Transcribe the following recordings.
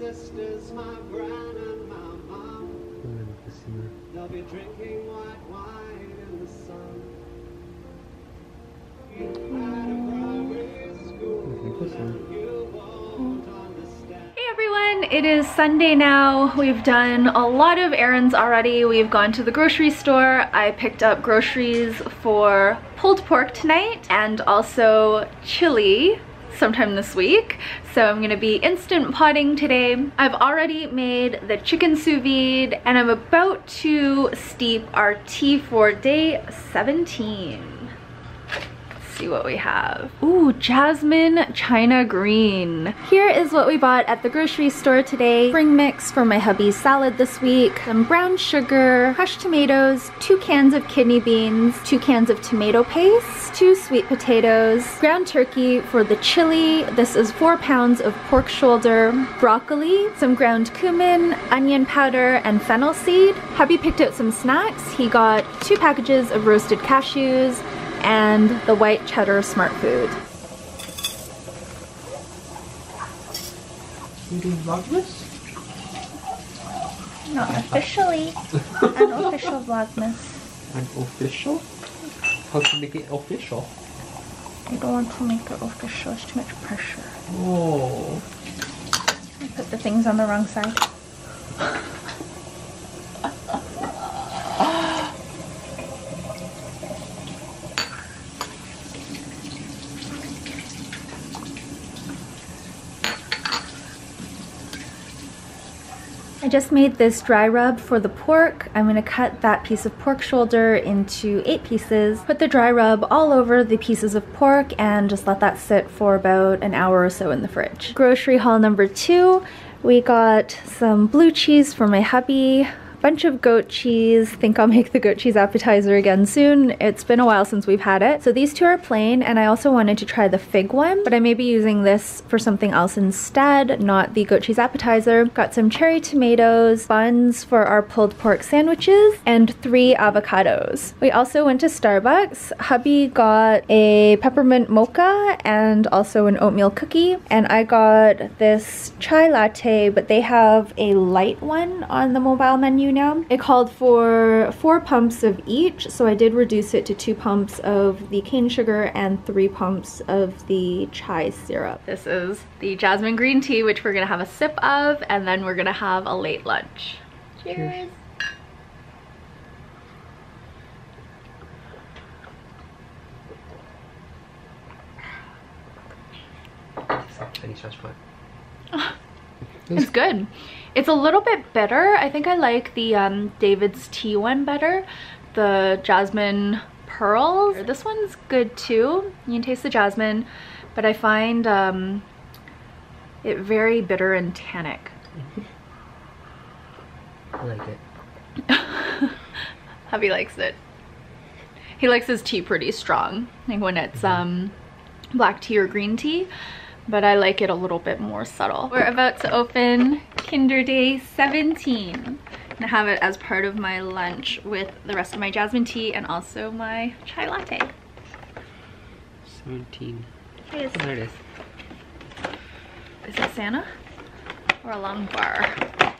sisters, my gran and my mom. They'll be drinking white wine in the sun. You had a private school and you won't understand. Hey everyone, it is Sunday now. We've done a lot of errands already. We've gone to the grocery store. I picked up groceries for pulled pork tonight and also chili sometime this week. So I'm gonna be instant potting today. I've already made the chicken sous vide and I'm about to steep our tea for day 17. See what we have. Ooh, Jasmine China Green. Here is what we bought at the grocery store today. Spring mix for my hubby's salad this week. Some brown sugar, crushed tomatoes, 2 cans of kidney beans, 2 cans of tomato paste, 2 sweet potatoes, ground turkey for the chili. This is 4 pounds of pork shoulder, broccoli, some ground cumin, onion powder, and fennel seed. Hubby picked out some snacks. He got 2 packages of roasted cashews, and the white cheddar smart food. You doing vlogmas? Not officially. Unofficial vlogmas. Unofficial? How to make it official? I don't want to make it official, it's too much pressure. Oh. I put the things on the wrong side. I just made this dry rub for the pork. I'm gonna cut that piece of pork shoulder into 8 pieces, put the dry rub all over the pieces of pork, and just let that sit for about an hour or so in the fridge. Grocery haul number 2, we got some blue cheese for my hubby, bunch of goat cheese. Think I'll make the goat cheese appetizer again soon. It's been a while since we've had it. So these 2 are plain, and I also wanted to try the fig one, but I may be using this for something else instead, not the goat cheese appetizer. Got some cherry tomatoes, buns for our pulled pork sandwiches, and 3 avocados. We also went to Starbucks. Hubby got a peppermint mocha and also an oatmeal cookie, and I got this chai latte, but they have a light one on the mobile menu now. It called for 4 pumps of each, so I did reduce it to 2 pumps of the cane sugar and 3 pumps of the chai syrup. This is the jasmine green tea, which we're gonna have a sip of, and then we're gonna have a late lunch. Cheers! It's good. It's a little bit bitter. I think I like the David's tea one better. The jasmine pearls. This one's good too. You can taste the jasmine, but I find it very bitter and tannic. I like it. Hubby likes it. He likes his tea pretty strong, like when it's black tea or green tea. But I like it a little bit more subtle. We're about to open Kinder Day 17. I'm gonna have it as part of my lunch with the rest of my jasmine tea and also my chai latte. 17. It is. Oh, there it is. Is it Santa? Or a long bar? I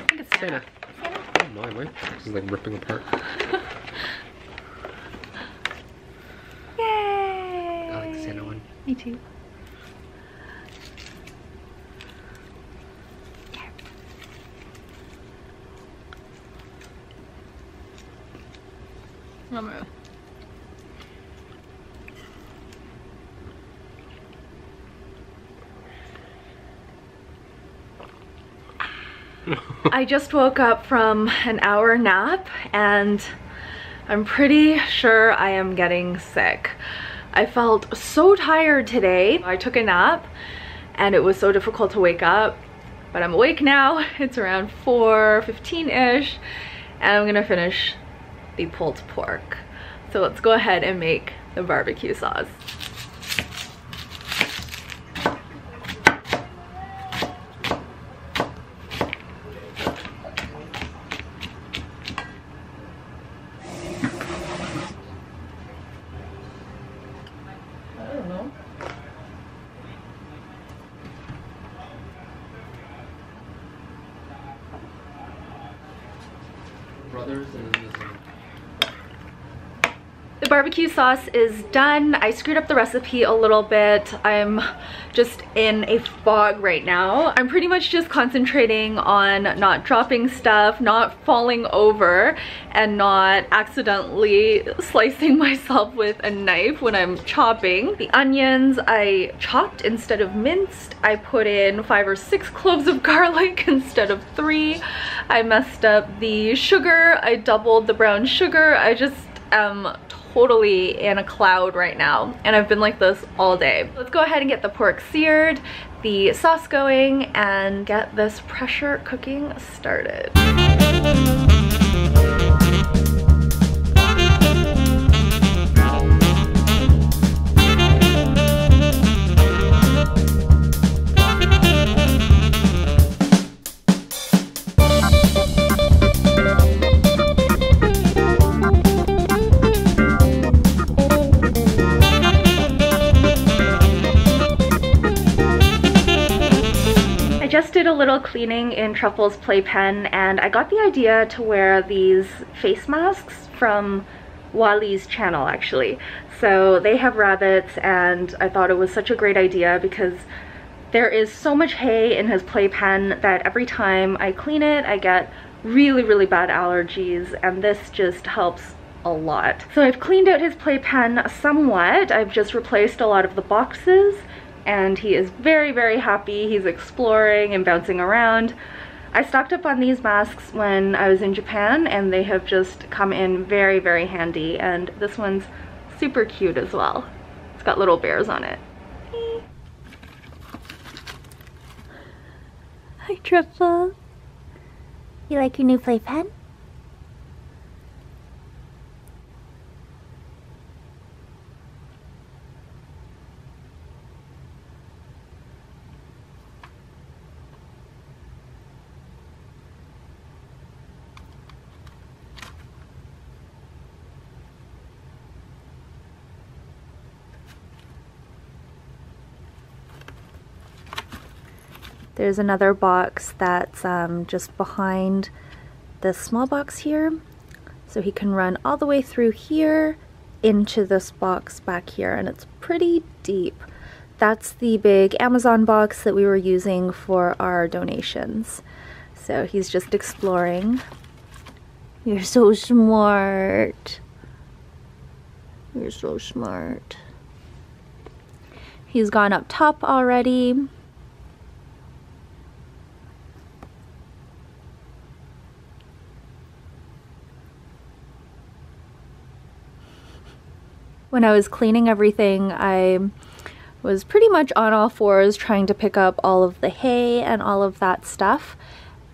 think it's Santa. Santa? Oh my, this is like ripping apart. Yay! I like the Santa one. Me too. I just woke up from an hour nap and I'm pretty sure I am getting sick. I felt so tired today. I took a nap and it was so difficult to wake up, but I'm awake now. It's around 4:15-ish and I'm gonna finish the pulled pork. So let's go ahead and make the barbecue sauce. brothers, and then this one. The barbecue sauce is done. I screwed up the recipe a little bit. I'm just in a fog right now. I'm pretty much just concentrating on not dropping stuff, not falling over, and not accidentally slicing myself with a knife when I'm chopping. The onions I chopped instead of minced. I put in 5 or 6 cloves of garlic instead of 3. I messed up the sugar. I doubled the brown sugar. I just am totally in a cloud right now, and I've been like this all day. Let's go ahead and get the pork seared, the sauce going, and get this pressure cooking started. Did a little cleaning in Truffle's playpen, and I got the idea to wear these face masks from Wally's channel actually. So they have rabbits, and I thought it was such a great idea because there is so much hay in his playpen that every time I clean it I get really bad allergies, and this just helps a lot. So I've cleaned out his playpen somewhat. I've just replaced a lot of the boxes, and he is very happy. He's exploring and bouncing around. I stocked up on these masks when I was in Japan, and they have just come in very handy, and this one's super cute as well. It's got little bears on it. Hi Truffle. You like your new playpen? There's another box that's just behind this small box here. So he can run all the way through here into this box back here, and it's pretty deep. That's the big Amazon box that we were using for our donations. So he's just exploring. You're so smart. You're so smart. He's gone up top already. When I was cleaning everything, I was pretty much on all fours trying to pick up all of the hay and all of that stuff,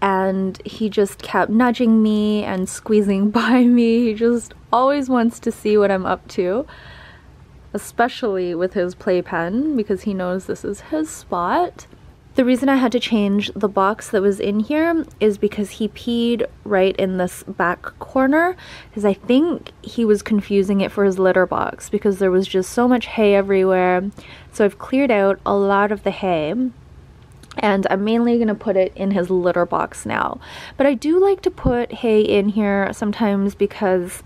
and he just kept nudging me and squeezing by me. He just always wants to see what I'm up to, especially with his playpen, because he knows this is his spot. The reason I had to change the box that was in here is because he peed right in this back corner, because I think he was confusing it for his litter box because there was just so much hay everywhere. So I've cleared out a lot of the hay, and I'm mainly going to put it in his litter box now. But I do like to put hay in here sometimes because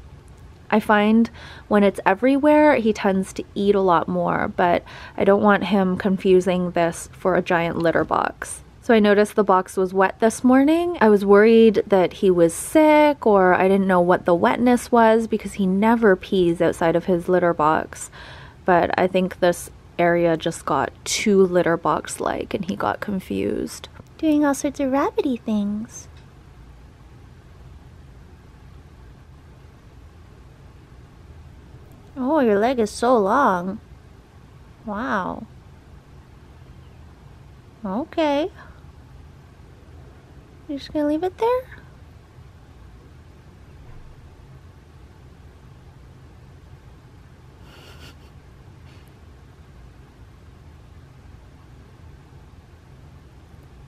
I find when it's everywhere, he tends to eat a lot more, but I don't want him confusing this for a giant litter box. So I noticed the box was wet this morning. I was worried that he was sick, or I didn't know what the wetness was because he never pees outside of his litter box. But I think this area just got too litter box-like and he got confused. Doing all sorts of rabbity things. Oh, your leg is so long. Wow. Okay. You're just gonna leave it there?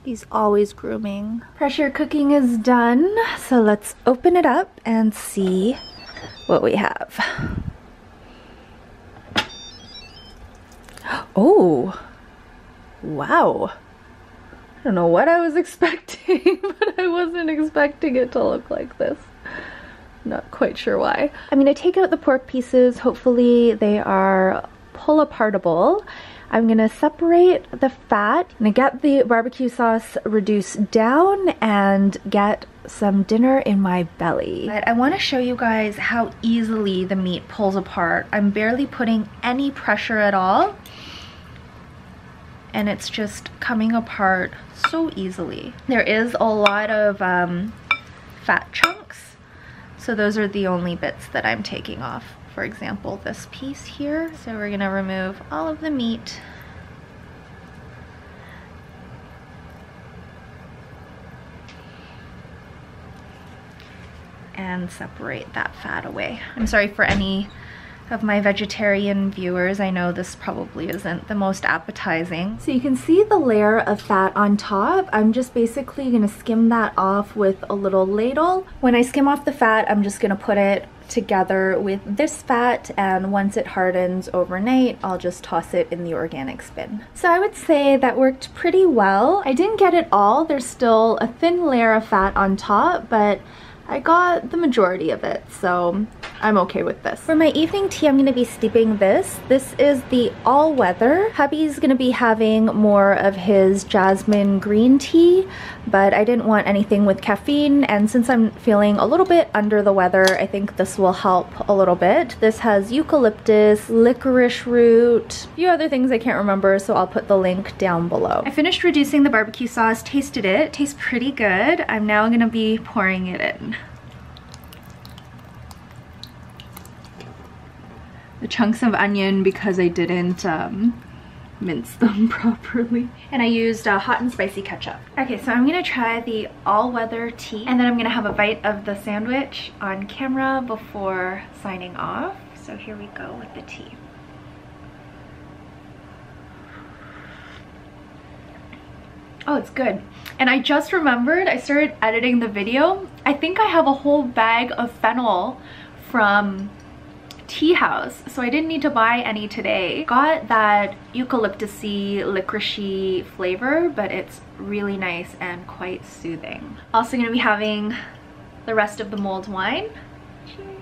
He's always grooming. Pressure cooking is done, so let's open it up and see what we have. Oh, wow. I don't know what I was expecting, but I wasn't expecting it to look like this. Not quite sure why. I'm gonna take out the pork pieces. Hopefully they are pull apartable. I'm gonna separate the fat. I'm gonna get the barbecue sauce reduced down and get some dinner in my belly. But I wanna show you guys how easily the meat pulls apart. I'm barely putting any pressure at all. And it's just coming apart so easily. There is a lot of fat chunks, so those are the only bits that I'm taking off. For example, this piece here. So we're gonna remove all of the meat. And separate that fat away. I'm sorry for any of my vegetarian viewers. I know this probably isn't the most appetizing. So you can see the layer of fat on top. I'm just basically gonna skim that off with a little ladle. When I skim off the fat, I'm just gonna put it together with this fat, and once it hardens overnight, I'll just toss it in the organic bin. So I would say that worked pretty well. I didn't get it all. There's still a thin layer of fat on top, but I got the majority of it, so I'm okay with this. For my evening tea, I'm gonna be steeping this. This is the All Weather. Hubby's gonna be having more of his jasmine green tea, but I didn't want anything with caffeine, and since I'm feeling a little bit under the weather, I think this will help a little bit. This has eucalyptus, licorice root, a few other things I can't remember, so I'll put the link down below. I finished reducing the barbecue sauce, tasted it. It tastes pretty good. I'm now gonna be pouring it in. The chunks of onion because I didn't mince them properly. And I used hot and spicy ketchup. Okay, so I'm gonna try the All Weather tea, and then I'm gonna have a bite of the sandwich on camera before signing off. So here we go with the tea. Oh, it's good. And I just remembered, I started editing the video. I think I have a whole bag of fennel from Tea Haus, so I didn't need to buy any today. Got that eucalyptusy, licoricey flavor, but it's really nice and quite soothing. Also gonna be having the rest of the mulled wine. Cheers.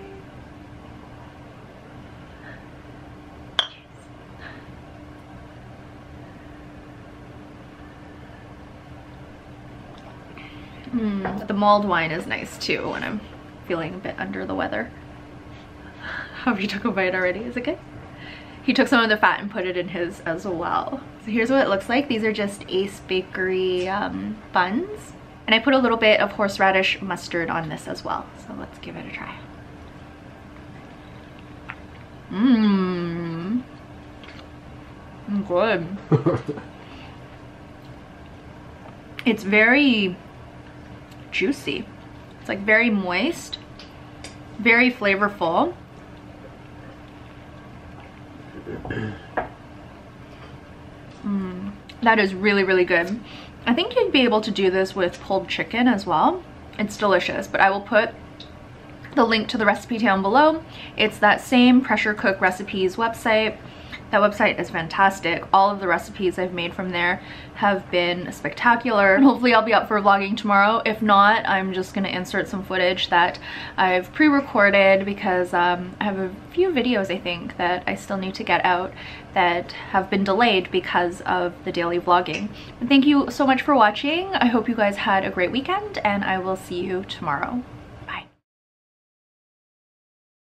The mulled wine is nice too when I'm feeling a bit under the weather. Hope you took a bite already. Is it good? He took some of the fat and put it in his as well. So here's what it looks like. These are just Ace Bakery buns. And I put a little bit of horseradish mustard on this as well. So let's give it a try. Mmm. Good. It's very juicy. It's like very moist, very flavorful. That is really, really good. I think you'd be able to do this with pulled chicken as well. It's delicious, but I will put the link to the recipe down below. It's that same Pressure Cook Recipes website. That website is fantastic. All of the recipes I've made from there have been spectacular. Hopefully I'll be up for vlogging tomorrow. If not, I'm just gonna insert some footage that I've pre-recorded because I have a few videos I think that I still need to get out that have been delayed because of the daily vlogging. But thank you so much for watching. I hope you guys had a great weekend, and I will see you tomorrow.